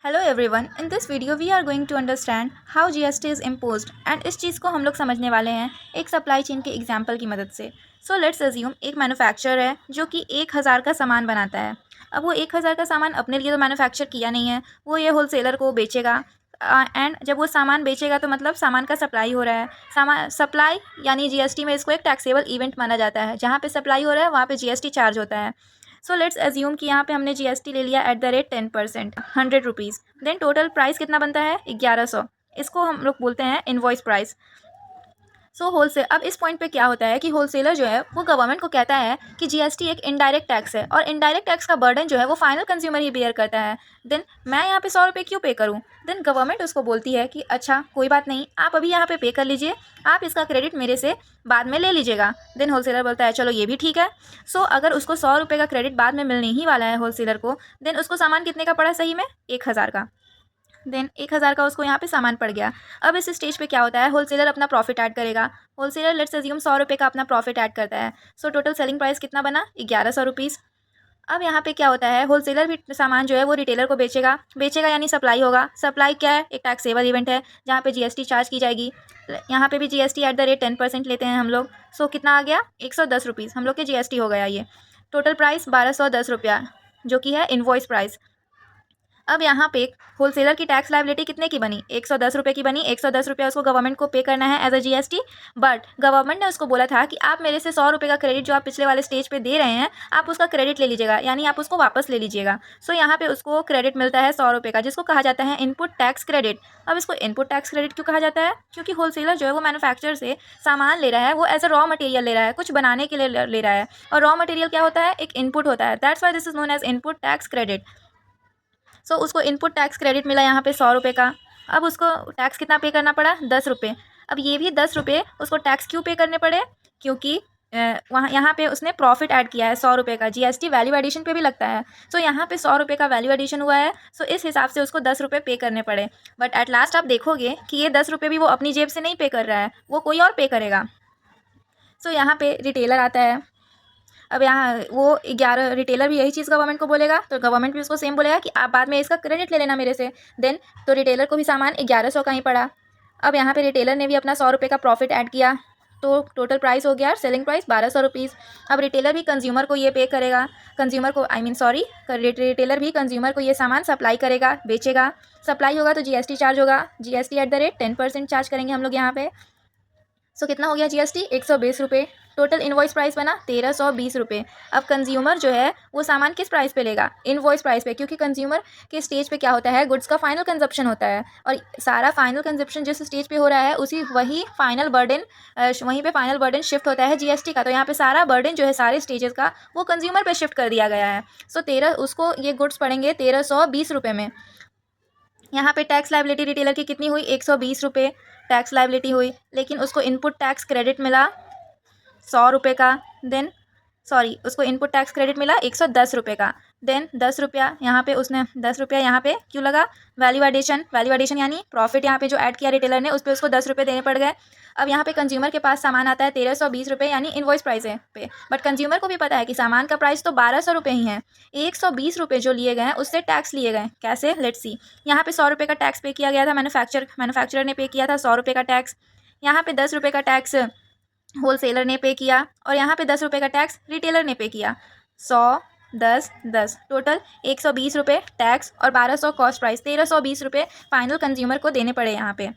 Hello everyone, in this video we are going to understand how GST is imposed and इस चीज़ को हम लोग समझने वाले हैं एक सप्लाई चेन के एग्जाम्पल की मदद से। सो लेट्स अज्यूम एक मैन्युफैक्चरर है जो कि 1000 का सामान बनाता है। अब वो 1000 का सामान अपने लिए तो मैन्युफैक्चर किया नहीं है, वो ये होलसेलर को बेचेगा। एंड जब वो सामान बेचेगा तो मतलब सामान का सप्लाई हो रहा है। सामान सप्लाई यानी जीएसटी में इसको एक टैक्सेबल इवेंट माना जाता है। जहाँ पे सप्लाई हो रहा है वहाँ पे जीएसटी चार्ज होता है। सो लेट्स एज्यूम कि यहाँ पे हमने जीएसटी ले लिया at the rate 10%, 100 rupees. Then total price कितना बनता है? 1100। इसको हम लोग बोलते हैं इनवॉइस प्राइस। सो होलसेल, अब इस पॉइंट पे क्या होता है कि होलसेलर जो है वो गवर्नमेंट को कहता है कि जीएसटी एक इनडायरेक्ट टैक्स है और इनडायरेक्ट टैक्स का बर्डन जो है वो फाइनल कंज्यूमर ही बेयर करता है। देन मैं यहाँ पे 100 रुपये क्यों पे करूँ? देन गवर्नमेंट उसको बोलती है कि अच्छा कोई बात नहीं, आप अभी यहाँ पे कर लीजिए, आप इसका क्रेडिट मेरे से बाद में ले लीजिएगा। देन होलसेलर बोलता है चलो ये भी ठीक है। सो अगर उसको 100 रुपये का क्रेडिट बाद में मिलने ही वाला है होलसेलर को, देन उसको सामान कितने का पड़ा सही में? 1000 का। देन 1000 का उसको यहाँ पे सामान पड़ गया। अब इस स्टेज पे क्या होता है, होलसेलर अपना प्रॉफिट ऐड करेगा। होलसेलर लेट्स अज्यूम 100 रुपये का अपना प्रॉफिट ऐड करता है। सो टोटल सेलिंग प्राइस कितना बना? 1100 रुपीज़। अब यहाँ पे क्या होता है, होलसेलर भी सामान जो है वो रिटेलर को बेचेगा। बेचेगा यानी सप्लाई होगा। सप्लाई क्या है? एक टैक्सेबल इवेंट है जहाँ पे जीएसटी चार्ज की जाएगी। यहाँ पे भी जीएसटी एट द रेट 10% लेते हैं हम लोग। सो कितना आ गया? 110 रुपीज़ हम लोग के जीएसटी हो गया ये। टोटल प्राइस 1210 रुपया जो कि है इनवॉइस प्राइस। अब यहाँ पे होलसेलर की टैक्स लायबिलिटी कितने की बनी? 110 रुपये की बनी। 110 रुपया उसको गवर्नमेंट को पे करना है as a GST. But government ने उसको बोला था कि आप मेरे से 100 रुपये का क्रेडिट जो आप पिछले वाले स्टेज पे दे रहे हैं, आप उसका क्रेडिट ले लीजिएगा, यानी आप उसको वापस ले लीजिएगा। सो यहाँ पे उसको क्रेडिट मिलता है 100 रुपये का, जिसको कहा जाता है इनपुट टैक्स क्रेडिट। अब इसको इनपुट टैक्स क्रेडिट क्यों कहा जाता है? क्योंकि होलसेलर जो है वो मैन्युफैक्चरर से सामान ले रहा है, वो एज अ रॉ मटेरियल ले रहा है, कुछ बनाने के लिए ले रहा है। और रॉ मटेरियल क्या होता है? एक इनपुट होता है। That's why this is known as input tax credit. So उसको इनपुट टैक्स क्रेडिट मिला यहाँ पे 100 रुपये का। अब उसको टैक्स कितना पे करना पड़ा? 10 रुपये। अब ये भी 10 रुपये उसको टैक्स क्यों पे करने पड़े? क्योंकि वहाँ यहाँ पे उसने प्रॉफिट ऐड किया है 100 रुपये का। जीएसटी वैल्यू एडिशन पे भी लगता है। सो यहाँ पे 100 रुपये का वैल्यू एडिशन हुआ है। सो इस हिसाब से उसको 10 रुपये पे करने पड़े। बट एट लास्ट आप देखोगे कि ये 10 रुपये भी वो अपनी जेब से नहीं पे कर रहा है, वो कोई और पे करेगा। सो यहाँ पे रिटेलर आता है। अब यहाँ वो 11 रिटेलर भी यही चीज़ गवर्नमेंट को बोलेगा, तो गवर्नमेंट भी उसको सेम बोलेगा कि आप बाद में इसका क्रेडिट ले लेना मेरे से। देन तो रिटेलर को भी सामान 1100 का ही पड़ा। अब यहाँ पे रिटेलर ने भी अपना 100 रुपये का प्रॉफिट ऐड किया, तो टोटल प्राइस हो गया सेलिंग प्राइस 1200 रुपीज़। अब रिटेलर भी कंज्यूमर को ये पे करेगा, कंज्यूमर को रिटेलर भी कंज्यूमर को ये सामान सप्लाई करेगा, बेचेगा। सप्लाई होगा तो जीएसटी चार्ज होगा। GST at the rate 10% charge करेंगे हम लोग यहाँ पे। सो कितना हो गया जीएसटी? 120 रुपये। टोटल इनवॉइस प्राइस बना 1320 रुपये। अब कंज्यूमर जो है वो सामान किस प्राइस पे लेगा? इनवॉइस प्राइस पे, क्योंकि कंज्यूमर के स्टेज पे क्या होता है, गुड्स का फाइनल कंजप्शन होता है और सारा फाइनल कंजप्शन जिस स्टेज पे हो रहा है उसी वहीं पे फाइनल बर्डन शिफ्ट होता है जीएसटी का। तो यहाँ पे सारा बर्डन जो है सारे स्टेजेस का वो कंज्यूमर पे शिफ्ट कर दिया गया है। सो उसको ये गुड्स पड़ेंगे 1320 रुपये में। यहाँ पे टैक्स लायबिलिटी रिटेलर की कितनी हुई? 120 रुपये टैक्स लायबिलिटी हुई, लेकिन उसको इनपुट टैक्स क्रेडिट मिला 100 रुपये का। देन उसको इनपुट टैक्स क्रेडिट मिला 110 रुपये का। देन 10 रुपया यहाँ पे उसने 10 रुपया यहाँ पे क्यों लगा? वैल्यू एडिशन यानी प्रॉफिट यहाँ पे जो ऐड किया रिटेलर ने, उस पर उसको 10 रुपये देने पड़ गए। अब यहाँ पे कंज्यूमर के पास सामान आता है 1320 रुपये यानी इनवॉइस प्राइस है पे। बट कंज्यूमर को भी पता है कि सामान का प्राइस तो 1200 रुपये ही है। 120 रुपये जो लिए गए हैं उससे टैक्स लिए गए। कैसे? Let's see. यहाँ पे 100 रुपये का टैक्स पे किया गया था, मैन्युफैक्चरर ने पे किया था 100 रुपये का टैक्स। यहाँ पे 10 रुपये का टैक्स होलसेलर ने पे किया और यहाँ पे 10 रुपये का टैक्स रिटेलर ने पे किया। 100, 10, 10 टोटल 120 रुपये टैक्स और 1200 कॉस्ट प्राइस, 1320 रुपये फाइनल कंज्यूमर को देने पड़े यहाँ पे।